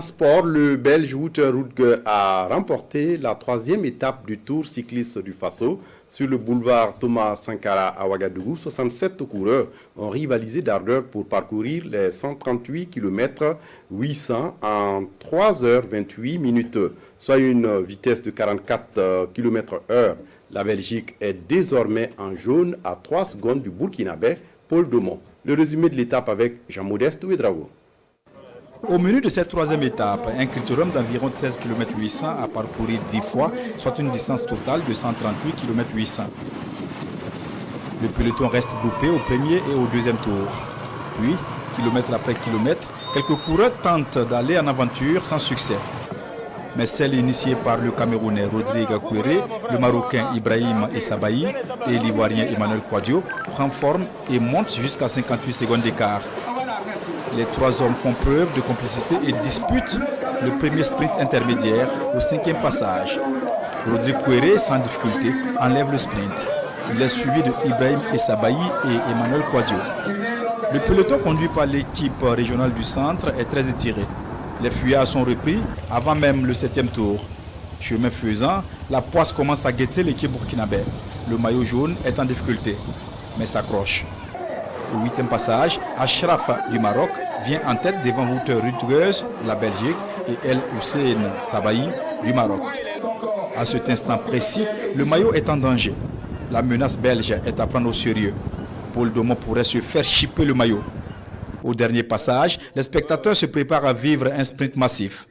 Sport, le Belge Wouter Roetge a remporté la troisième étape du Tour cycliste du Faso sur le boulevard Thomas Sankara à Ouagadougou. 67 coureurs ont rivalisé d'ardeur pour parcourir les 138 km 800 en 3h28 minutes, soit une vitesse de 44 km/h. La Belgique est désormais en jaune à 3 secondes du Burkinabé Paul Domon. Le résumé de l'étape avec Jean-Modeste Ouedraogo. Au menu de cette troisième étape, un critérium d'environ 13 km 800 à parcourir 10 fois, soit une distance totale de 138 km 800. Le peloton reste groupé au premier et au deuxième tour. Puis, kilomètre après kilomètre, quelques coureurs tentent d'aller en aventure sans succès. Mais celle initiée par le Camerounais Rodrigue Quéré, le Marocain Ibrahim Essabahi et l'Ivoirien Emmanuel Quadio prend forme et monte jusqu'à 58 secondes d'écart. Les trois hommes font preuve de complicité et disputent le premier sprint intermédiaire au 5e passage. Rodrigue Quéré, sans difficulté, enlève le sprint. Il est suivi de Ibrahim Essabahi et Emmanuel Quadio. Le peloton conduit par l'équipe régionale du centre est très étiré. Les fuyards sont repris avant même le 7e tour. Chemin faisant, la poisse commence à guetter l'équipe burkinabé. Le maillot jaune est en difficulté, mais s'accroche. Au 8e passage, Ashraf du Maroc vient en tête devant Wouter Roetge de la Belgique et El Hussein Sabahi du Maroc. À cet instant précis, le maillot est en danger. La menace belge est à prendre au sérieux. Paul Domon pourrait se faire chipper le maillot. Au dernier passage, les spectateurs se préparent à vivre un sprint massif.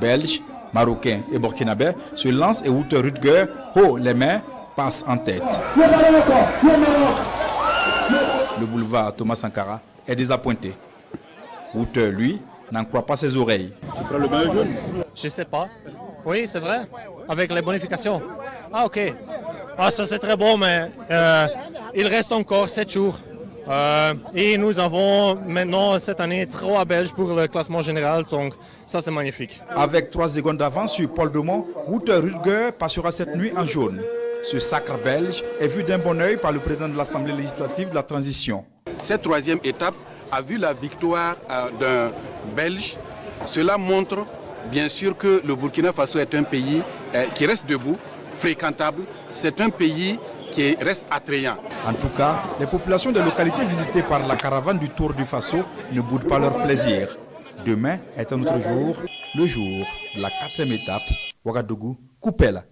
Belges, Marocains et Burkinabés se lancent et Wouter Roetge, haut les mains, passe en tête. Le boulevard Thomas Sankara est désappointé. Wouter, lui, n'en croit pas ses oreilles. Tu prends le maillot jaune? Je sais pas. Oui, c'est vrai. Avec les bonifications. Ah, ok. Ah, ça c'est très bon, mais il reste encore 7 jours. Et nous avons maintenant cette année 3 Belges pour le classement général, donc ça c'est magnifique. Avec 3 secondes d'avance sur Paul Domon, Wouter Roetge passera cette nuit en jaune. Ce sacre belge est vu d'un bon œil par le président de l'Assemblée législative de la transition. Cette troisième étape a vu la victoire d'un Belge. Cela montre bien sûr que le Burkina Faso est un pays qui reste debout, fréquentable. C'est un pays qui reste attrayant. En tout cas, les populations des localités visitées par la caravane du Tour du Faso ne boudent pas leur plaisir. Demain est un autre jour, le jour de la 4e étape, Ouagadougou-Coupella.